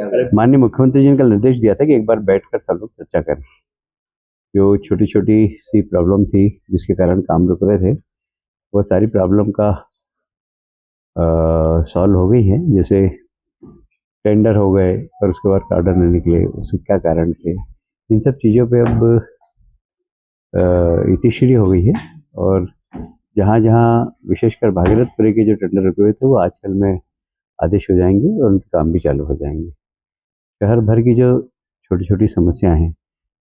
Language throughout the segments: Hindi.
किया गया? माननीय मुख्यमंत्री जी ने कल निर्देश दिया था कि एक बार बैठकर सब लोग चर्चा करें। जो छोटी छोटी सी प्रॉब्लम थी जिसके कारण काम रुक रहे थे, वो सारी प्रॉब्लम का सॉल्व हो गई है। जैसे टेंडर हो गए और उसके बाद ऑर्डर नहीं निकले, उसके क्या कारण थे, इन सब चीज़ों पे अब इतिश्री हो गई है। और जहाँ जहाँ विशेषकर भागीरथपुरी के जो टेंडर रुके हुए थे वो आजकल में आदेश हो जाएंगे और उनके काम भी चालू हो जाएंगे। शहर भर की जो छोटी छोटी समस्याएं हैं,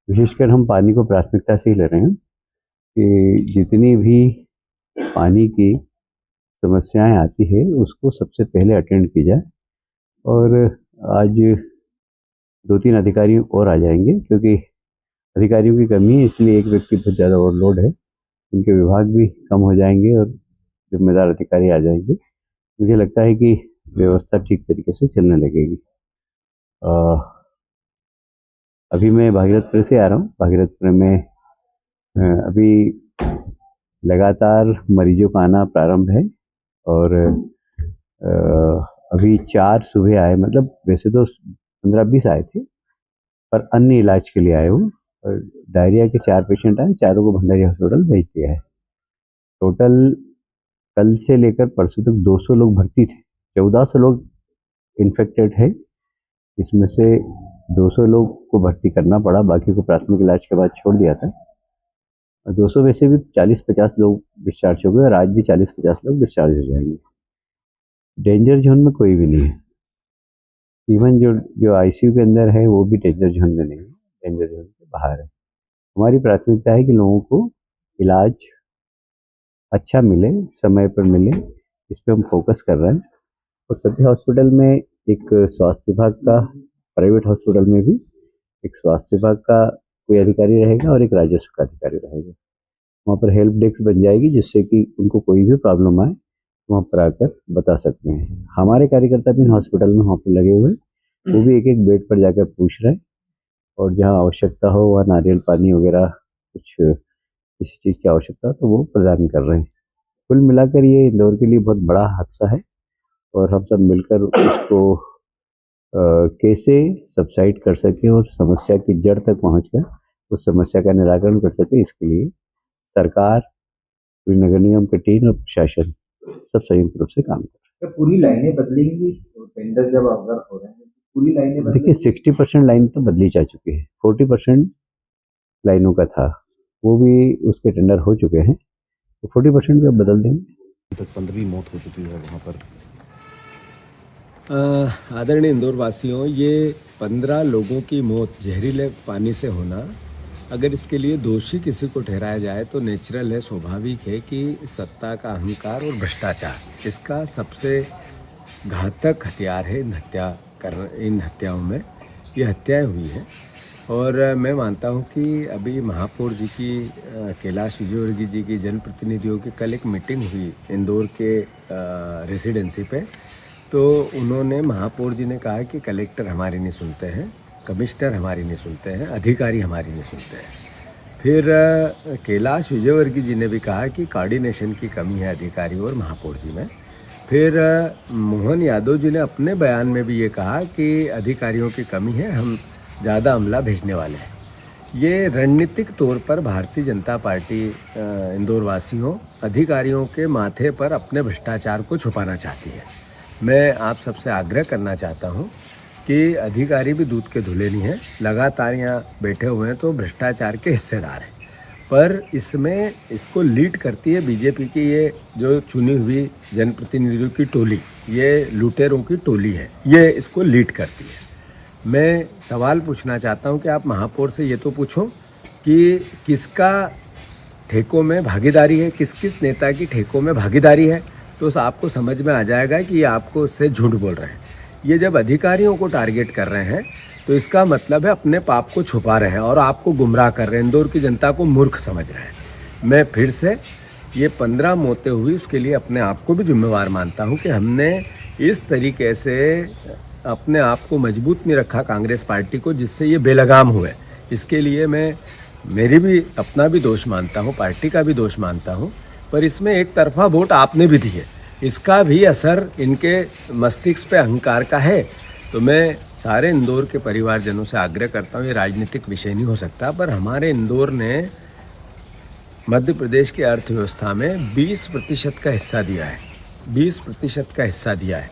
विशेषकर हम पानी को प्राथमिकता से ही ले रहे हैं कि जितनी भी पानी की समस्याएं आती है उसको सबसे पहले अटेंड की जाए। और आज 2-3 अधिकारी और आ जाएंगे क्योंकि अधिकारियों की कमी है, इसलिए एक व्यक्ति बहुत ज़्यादा ओवरलोड है। उनके विभाग भी कम हो जाएंगे और जिम्मेदार अधिकारी आ जाएंगे। मुझे लगता है कि व्यवस्था ठीक तरीके से चलने लगेगी। अभी मैं भागीरथपुर से आ रहा हूँ। भागीरथपुर में अभी लगातार मरीजों का आना प्रारंभ है और अभी 4 सुबह आए, मतलब वैसे तो 15-20 आए थे पर अन्य इलाज के लिए आए हूँ। और डायरिया के 4 पेशेंट आए, चारों को भंडारी हॉस्पिटल भेज दिया है। टोटल कल से लेकर परसों तक 200 लोग भर्ती थे, 1400 लोग इन्फेक्टेड है। इसमें से 200 लोग को भर्ती करना पड़ा, बाकी को प्राथमिक इलाज के बाद छोड़ दिया था। और 200 में से भी 40-50 लोग डिस्चार्ज हो गए और आज भी 40-50 लोग डिस्चार्ज हो जाएंगे। डेंजर जोन में कोई भी नहीं है। इवन जो आईसीयू के अंदर है वो भी डेंजर जोन में नहीं है, डेंजर जोन से बाहर है। हमारी प्राथमिकता है कि लोगों को इलाज अच्छा मिले, समय पर मिले, इस पर हम फोकस कर रहे हैं। और सभी हॉस्पिटल में एक स्वास्थ्य विभाग का, प्राइवेट हॉस्पिटल में भी एक स्वास्थ्य विभाग का कोई अधिकारी रहेगा और एक राजस्व का अधिकारी रहेगा। वहाँ पर हेल्प डेस्क बन जाएगी जिससे कि उनको कोई भी प्रॉब्लम आए वहाँ पर आकर बता सकते हैं। हमारे कार्यकर्ता भी हॉस्पिटल में वहाँ पर लगे हुए, वो भी एक एक बेड पर जाकर पूछ रहे हैं और जहाँ आवश्यकता हो वहाँ नारियल पानी वगैरह कुछ किसी चीज़ की आवश्यकता हो तो वो प्रदान कर रहे हैं। कुल मिलाकर ये इंदौर के लिए बहुत बड़ा हादसा है और हम सब मिलकर उसको कैसे सबसाइड कर सकें और समस्या की जड़ तक पहुँचकर उस समस्या का निराकरण कर सकें, इसके लिए सरकार, नगर निगम की टीम और प्रशासन सब संयुक्त रूप से काम कर रहे हैं। पूरी लाइनें बदलेंगी टेंडर जब अगर हो रहे हैं, पूरी लाइनें देखिए 60% लाइन तो बदली जा चुकी है, 40% लाइनों का था वो भी उसके टेंडर हो चुके हैं, तो 40% भी अब बदल देंगे। तक 15 मौत हो चुकी है वहाँ पर। आदरणीय इंदौर वासियों, ये 15 लोगों की मौत जहरीले पानी से होना, अगर इसके लिए दोषी किसी को ठहराया जाए तो नेचुरल है, स्वाभाविक है कि सत्ता का अहंकार और भ्रष्टाचार इसका सबसे घातक हथियार है। इन हत्याओं में ये हत्याएं हुई हैं। और मैं मानता हूं कि अभी महापौर जी की, कैलाश विजयवर्गीय जी की जनप्रतिनिधियों की कल एक मीटिंग हुई इंदौर के रेसिडेंसी पे, तो उन्होंने, महापौर जी ने कहा कि कलेक्टर हमारी नहीं सुनते हैं, कमिश्नर हमारी नहीं सुनते हैं, अधिकारी हमारी नहीं सुनते हैं। फिर कैलाश विजयवर्गीय जी ने भी कहा कि कोऑर्डिनेशन की कमी है अधिकारी और महापौर जी में। फिर मोहन यादव जी ने अपने बयान में भी ये कहा कि अधिकारियों की कमी है, हम ज़्यादा अमला भेजने वाले हैं। ये रणनीतिक तौर पर भारतीय जनता पार्टी इंदौर वासियों, अधिकारियों के माथे पर अपने भ्रष्टाचार को छुपाना चाहती है। मैं आप सबसे आग्रह करना चाहता हूँ कि अधिकारी भी दूध के धुले नहीं हैं, लगातार यहाँ बैठे हुए हैं तो भ्रष्टाचार के हिस्सेदार हैं। पर इसमें इसको लीड करती है बीजेपी की ये जो चुनी हुई जनप्रतिनिधियों की टोली, ये लुटेरों की टोली है, ये इसको लीड करती है। मैं सवाल पूछना चाहता हूँ कि आप महापौर से ये तो पूछो कि किसका ठेकों में भागीदारी है, किस किस नेता की ठेकों में भागीदारी है, तो आपको समझ में आ जाएगा कि ये आपको उससे झूठ बोल रहे हैं। ये जब अधिकारियों को टारगेट कर रहे हैं तो इसका मतलब है अपने पाप को छुपा रहे हैं और आपको गुमराह कर रहे हैं, इंदौर की जनता को मूर्ख समझ रहे हैं। मैं फिर से ये 15 मौतें हुई उसके लिए अपने आप को भी जिम्मेवार मानता हूँ कि हमने इस तरीके से अपने आप को मजबूत नहीं रखा कांग्रेस पार्टी को, जिससे ये बेलगाम हुए। इसके लिए मैं मेरी भी अपना भी दोष मानता हूँ, पार्टी का भी दोष मानता हूँ, पर इसमें एक तरफा वोट आपने भी दिए, इसका भी असर इनके मस्तिष्क पे अहंकार का है। तो मैं सारे इंदौर के परिवारजनों से आग्रह करता हूँ, ये राजनीतिक विषय नहीं हो सकता, पर हमारे इंदौर ने मध्य प्रदेश की अर्थव्यवस्था में 20% का हिस्सा दिया है, 20% का हिस्सा दिया है,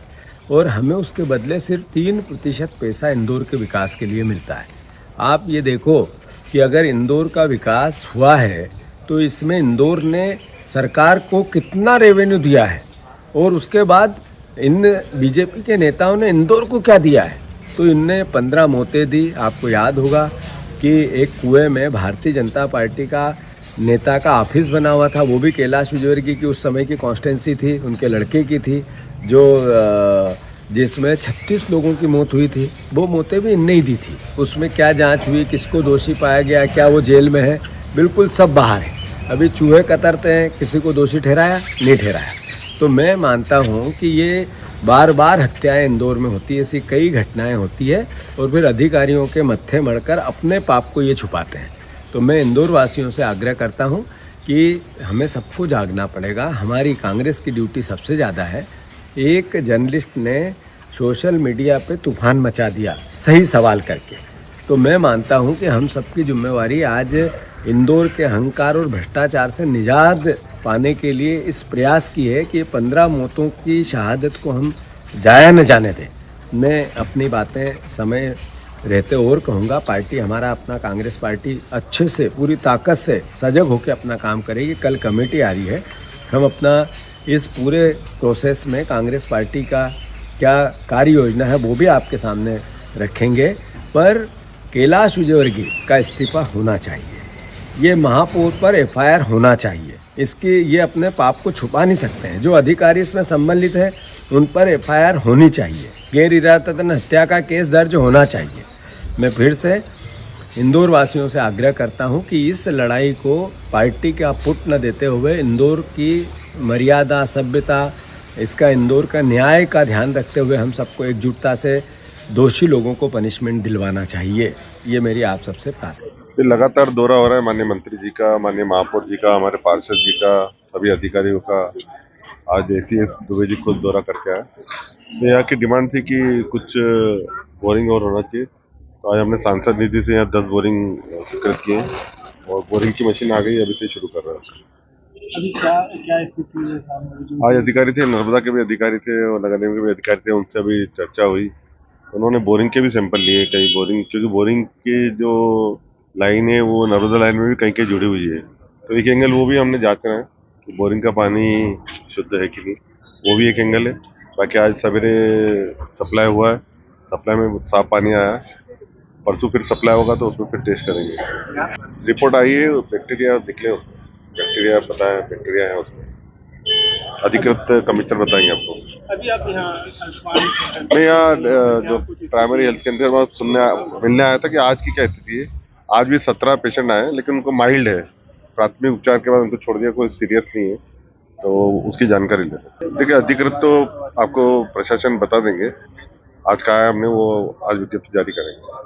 और हमें उसके बदले सिर्फ 3% पैसा इंदौर के विकास के लिए मिलता है। आप ये देखो कि अगर इंदौर का विकास हुआ है तो इसमें इंदौर ने सरकार को कितना रेवेन्यू दिया है, और उसके बाद इन बीजेपी के नेताओं ने इंदौर को क्या दिया है। तो इनने 15 मौतें दी। आपको याद होगा कि एक कुएं में भारतीय जनता पार्टी का नेता का ऑफिस बना हुआ था, वो भी कैलाश विजयवर्गीय की उस समय की कॉन्स्टिट्यूंसी थी, उनके लड़के की थी, जो जिसमें 36 लोगों की मौत हुई थी। वो मौतें भी इनने ही दी थी। उसमें क्या जांच हुई, किसको दोषी पाया गया, क्या वो जेल में है, बिल्कुल सब बाहर है। अभी चूहे कतरते हैं, किसी को दोषी ठहराया नहीं ठहराया। तो मैं मानता हूँ कि ये बार बार हत्याएं इंदौर में होती है, ऐसी कई घटनाएं होती है, और फिर अधिकारियों के मत्थे मढ़कर अपने पाप को ये छुपाते हैं। तो मैं इंदौर वासियों से आग्रह करता हूँ कि हमें सबको जागना पड़ेगा। हमारी कांग्रेस की ड्यूटी सबसे ज़्यादा है। एक जर्नलिस्ट ने सोशल मीडिया पे तूफान मचा दिया सही सवाल करके। तो मैं मानता हूँ कि हम सबकी जिम्मेवारी आज इंदौर के अहंकार और भ्रष्टाचार से निजात पाने के लिए इस प्रयास की है कि 15 मौतों की शहादत को हम जाया न जाने दें। मैं अपनी बातें समय रहते और कहूँगा, पार्टी हमारा अपना कांग्रेस पार्टी अच्छे से पूरी ताकत से सजग होकर अपना काम करेगी। कल कमेटी आ रही है, हम अपना इस पूरे प्रोसेस में कांग्रेस पार्टी का क्या कार्य योजना है वो भी आपके सामने रखेंगे। पर कैलाश विजयवर्गीय का इस्तीफा होना चाहिए, ये महापौर पर एफआईआर होना चाहिए। इसकी ये अपने पाप को छुपा नहीं सकते हैं। जो अधिकारी इसमें सम्मिलित है उन पर एफआईआर होनी चाहिए, गैर इरादतन हत्या का केस दर्ज होना चाहिए। मैं फिर से इंदौर वासियों से आग्रह करता हूं कि इस लड़ाई को पार्टी का पुट न देते हुए इंदौर की मर्यादा, सभ्यता, इसका इंदौर का न्याय का ध्यान रखते हुए हम सबको एकजुटता से दोषी लोगों को पनिशमेंट दिलवाना चाहिए। ये मेरी आप सबसे प्रार्थना है। ये लगातार दौरा हो रहा है माननीय मंत्री जी का, माननीय महापौर जी का, हमारे पार्षद जी का, सभी अधिकारियों का। आज एसीएस दुबे जी खुद दौरा करके आए। तो यहाँ की डिमांड थी कि कुछ बोरिंग और होना चाहिए। तो आज हमने सांसद निधि से यहाँ 10 बोरिंग स्वीकृत किए हैं, और बोरिंग की मशीन आ गई, अभी से शुरू कर रहे हैं। अभी क्या स्थिति है सामने? आज अधिकारी थे, नर्मदा के भी अधिकारी थे और नगर निगम के भी अधिकारी थे, उनसे अभी चर्चा हुई। उन्होंने बोरिंग के भी सैंपल लिए, कई बोरिंग, क्योंकि बोरिंग की जो लाइन है वो नर्मदा लाइन में भी कहीं कहीं जुड़ी हुई है। तो एक एंगल वो भी हमने जांचना है कि बोरिंग का पानी शुद्ध है कि नहीं, वो भी एक एंगल है। बाकी आज सवेरे सप्लाई हुआ है, सप्लाई में साफ पानी आया। परसों फिर सप्लाई होगा तो उसमें फिर टेस्ट करेंगे। रिपोर्ट आई है, बैक्टीरिया निकले, उसमें बैक्टीरिया पता है, बैक्टीरिया है उसमें। अधिकृत कमिश्नर बताएंगे आपको। अभी आप मैं यहाँ जो प्राइमरी हेल्थ केंद्र वहाँ मिलने आया था कि आज की क्या स्थिति है। आज भी 17 पेशेंट आए, लेकिन उनको माइल्ड है, प्राथमिक उपचार के बाद उनको छोड़ दिया, कोई सीरियस नहीं है, तो उसकी जानकारी ले। देखिए, अधिकृत तो आपको प्रशासन बता देंगे। आज कहा है हमने, वो आज विज्ञप्ति जारी करेंगे।